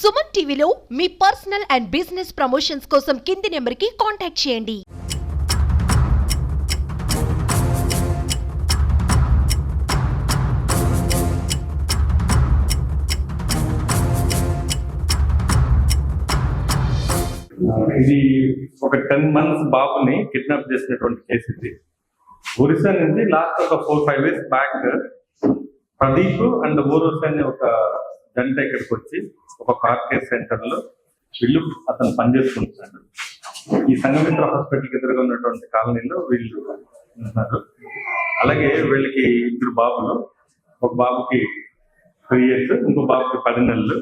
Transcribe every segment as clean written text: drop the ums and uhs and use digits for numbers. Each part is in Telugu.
సుమన్ టీవీలో మీ పర్సనల్ అండ్ బిజినెస్ ప్రమోషన్స్ కోసం కింది నెంబర్కి కాంటాక్ట్ చేయండి. ఇది ఒక 10 months బాబుని కిడ్నాప్ చేసినటువంటి కేసు ఇది. ఒరిస్సా నుంచి లాస్ట్ ఒక 4-5 years బ్యాక్ ప్రదీప్ అండ్ ఊరోస్ అనే ఒక జంట ఇక్కడికి వచ్చి ఒక కార్ కేర్ సెంటర్ లో వీళ్ళు అతను పనిచేసుకుంటున్నాడు. ఈ సంఘమిత్ర హాస్పిటల్కి ఎదురుగా ఉన్నటువంటి కాలనీలో వీళ్ళు ఉన్నారు. అలాగే వీళ్ళకి 2 బాబులు, ఒక బాబుకి 3 years, ఇంకో బాబుకి 10 నెలలు.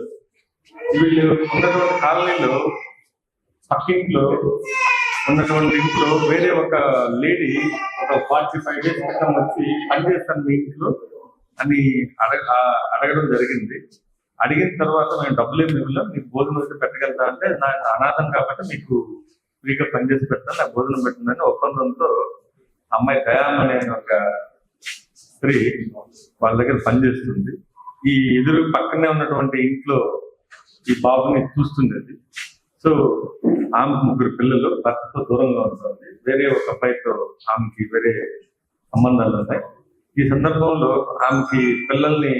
వీళ్ళు ఉన్నటువంటి కాలనీలో పక్కింట్లో ఉన్నటువంటి ఇంట్లో వేరే ఒక లేడీ ఒక 45 days క్రితం వచ్చి పనిచేస్తాను మీ ఇంట్లో అని అడగడం జరిగింది. అడిగిన తర్వాత మేము డబ్బులు ఏమి ఇవ్వలేం, మీకు భోజనం అయితే పెట్టగలుగుతా అంటే నాకు అనాథం కాబట్టి మీకు ఫ్రీగా పనిచేసి పెడతాను, నాకు భోజనం పెట్టిందని ఒప్పందంతో అమ్మాయి దయామ్ అనే ఒక స్త్రీ వాళ్ళ దగ్గర పనిచేస్తుంది. ఈ ఎదురు పక్కనే ఉన్నటువంటి ఇంట్లో ఈ బాబుని చూస్తుంది. సో ఆమె 3 పిల్లలు, భర్తతో దూరంగా ఉంటుంది. వేరే ఒక అబ్బాయితో ఆమెకి వేరే సంబంధాలు ఉన్నాయి. ఈ సందర్భంలో ఆమెకి పిల్లల్ని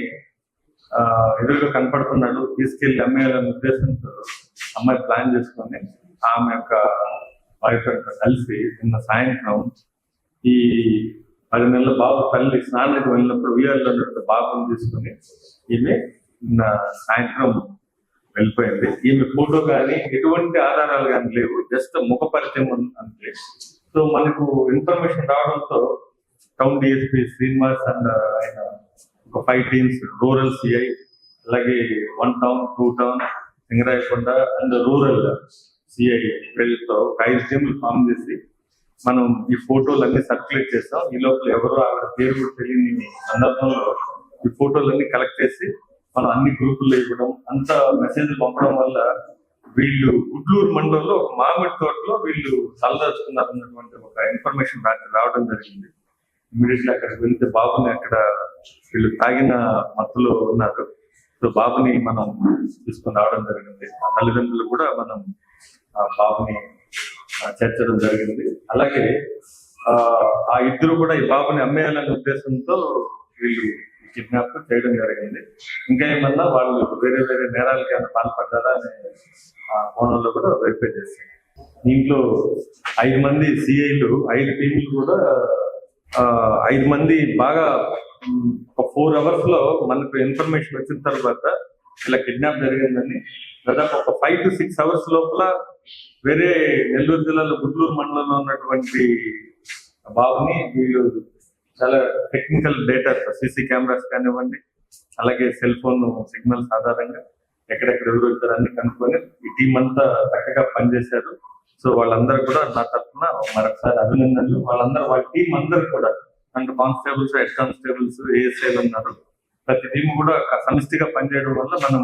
ఎదురుగా కనపడుతున్నాడు, తీసుకెళ్లి అమ్మేయాలనే ఉద్దేశంతో అమ్మాయి ప్లాన్ చేసుకొని ఆమె యొక్క బాయ్ ఫ్రెండ్ కలిసి నిన్న సాయంత్రం ఈ 10 నెలల బాబు తల్లి స్నానానికి వెళ్ళినప్పుడు ఉయ్యాల్లో ఉన్నటువంటి బాబుని తీసుకుని ఈమె నిన్న సాయంత్రం వెళ్ళిపోయింది. ఈమె ఫోటో కానీ ఎటువంటి ఆధారాలు కానీ లేవు, జస్ట్ ముఖ పరిచయం అంతే. సో మనకు ఇన్ఫర్మేషన్ రావడంతో టౌన్ డిఎస్పీ శ్రీనివాస్ అండ్ ఆయన ఒక 5 teams, రూరల్ సిఐ, అలాగే 1 town, 2 town, Singarayakonda and rural CI వీళ్ళతో 5 teams ఫామ్ చేసి మనం ఈ ఫోటోలన్నీ సర్క్యులేట్ చేస్తాం. ఈ లోపల ఎవరో ఆవిడ పేరు కూడా తెలియని సందర్భంలో ఈ ఫోటోలన్నీ కలెక్ట్ చేసి మనం అన్ని గ్రూపుల్లో ఇవ్వడం, అంత మెసేజ్ పంపడం వల్ల వీళ్ళు గుడ్లూరు మండలంలో ఒక మామిడి తోటలో వీళ్ళు తలదాచుకున్నారు అన్నటువంటి ఒక ఇన్ఫర్మేషన్ రావడం జరిగింది. ఇమీడియట్లీ అక్కడికి వెళ్తే బాబుని అక్కడ వీళ్ళు తాగిన మత్తులో ఉన్నారు. సో బాబుని మనం తీసుకుని రావడం జరిగింది. ఆ తల్లిదండ్రులు కూడా మనం బాబుని చేర్చడం జరిగింది. అలాగే ఆ ఇద్దరు కూడా ఈ బాబుని అమ్మేయాలనే ఉద్దేశంతో వీళ్ళు కిడ్నాప్ చేయడం జరిగింది. ఇంకా ఏమన్నా వాళ్ళు వేరే వేరే నేరాలకి ఏమైనా పాల్పడ్డారా అనే కోణంలో కూడా వెరిఫై చేశారు. దీంట్లో 5 మంది సిఐలు, 5 టీంలు కూడా 5 మంది బాగా ఒక 4 hours లో మనకు ఇన్ఫర్మేషన్ వచ్చిన తర్వాత ఇలా కిడ్నాప్ జరిగిందని దాదాపు ఒక 5 to 6 hours లోపల వేరే నెల్లూరు జిల్లాలో గుడ్లూరు మండలంలో ఉన్నటువంటి బాబుని వీళ్ళు చాలా టెక్నికల్ డేటా, సీసీ కెమెరాస్ కానివ్వండి, అలాగే సెల్ ఫోన్ సిగ్నల్స్ ఆధారంగా ఎక్కడెక్కడ ఎవరు వచ్చారని కనుక్కొని ఈ టీం అంతా చక్కగా పనిచేశారు. సో వాళ్ళందరూ కూడా నా తరఫున మరొకసారి అభినందనలు. వాళ్ళ టీం అందరూ కూడా అంటే కానిస్టేబుల్స్, హెడ్ కానిస్టేబుల్స్, ఏఎస్ఐలు ఉన్నారు. ప్రతి టీం కూడా సమిష్టిగా పనిచేయడం వల్ల మనం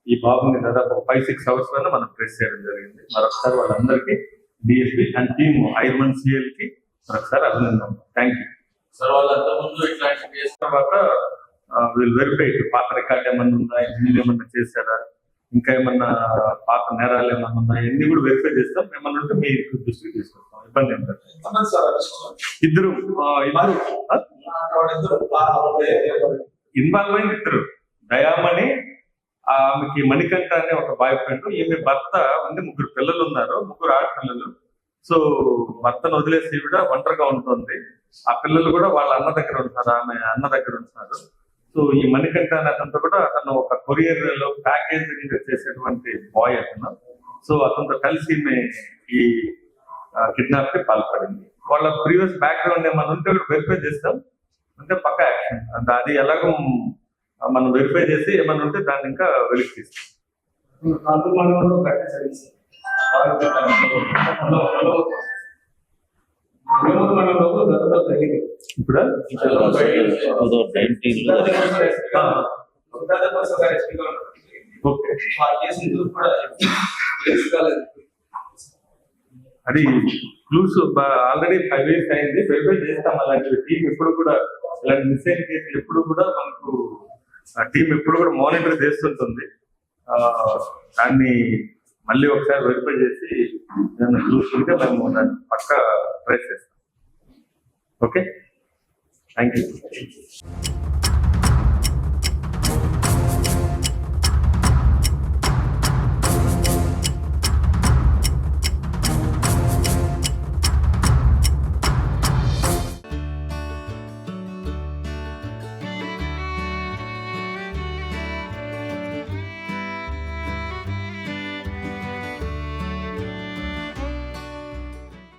ఈ బాబుని దాదాపు 5-6 hours లోనే మనం ప్రెస్ చేయడం జరిగింది. మరొకసారి వాళ్ళందరికీ డిఎస్పీ అండ్ టీమ్ 5 మంది సిఎల్కి మరొకసారి అభినందనలు. Thank you sir. వాళ్ళంతా ముందు ఇట్లాంటి కేసు తర్వాత వీళ్ళు వెరిఫై పాత రికార్డ్ ఏమన్నా ఉందా, ఇంజనీర్ ఏమన్నా చేశారా, ఇంకా ఏమన్నా పాత నేరాలు ఏమన్నా ఉందా, ఇవన్నీ కూడా వెరిఫై చేస్తాం. ఏమన్నా ఉంటే మీ దృష్టికి తీసుకొస్తాం, ఇబ్బంది ఏం లేదు. ఇద్దరు ఇన్వాల్వ్ అయిన 2 దయామణి, ఆమెకి మణికంఠ అనే ఒక బాయ్ ఫ్రెండ్, ఈమె భర్త ఉంది. 3 పిల్లలు ఉన్నారు, 3 ఆడపిల్లలు. సో భర్తను వదిలేసి కూడా ఒంటరిగా ఉంటుంది. ఆ పిల్లలు కూడా వాళ్ళ అన్న దగ్గర ఉంటున్నారు, ఆమె అన్న దగ్గర ఉంటున్నారు. సో ఈ మణికంఠ అనే అతనితో కూడా అతను ఒక కొరియర్ లో ప్యాకేజింగ్ చేసేటువంటి బాయ్ అతను. సో అతనితో కలిసి ఈ కిడ్నాప్ కి పాల్పడింది. వాళ్ళ ప్రీవియస్ బ్యాక్గ్రౌండ్ ఏమన్నా ఉంటే కూడా వెరిఫై చేస్తాం, అంటే పక్క యాక్షన్ అంటే అది ఎలాగో మనం వెరిఫై చేసి ఏమన్నా ఉంటే దాన్ని ఇంకా వెలికి తీస్తాం. ఇప్పుడు అది క్లూస్ ఆల్రెడీ 5 years అయింది, వెరిఫై చేస్తాం. అలాంటి టీం ఎప్పుడు కూడా ఇలాంటి మిస్ అయిన కేసులు ఎప్పుడు కూడా మనకు టీం ఎప్పుడు కూడా మానిటర్ చేస్తుంటుంది. దాన్ని మళ్ళీ ఒకసారి వెరిఫై చేసి దాన్ని చూసుకుంటే మేము దాన్ని పక్కా ట్రేస్ చేస్తాం. Okay, thank you.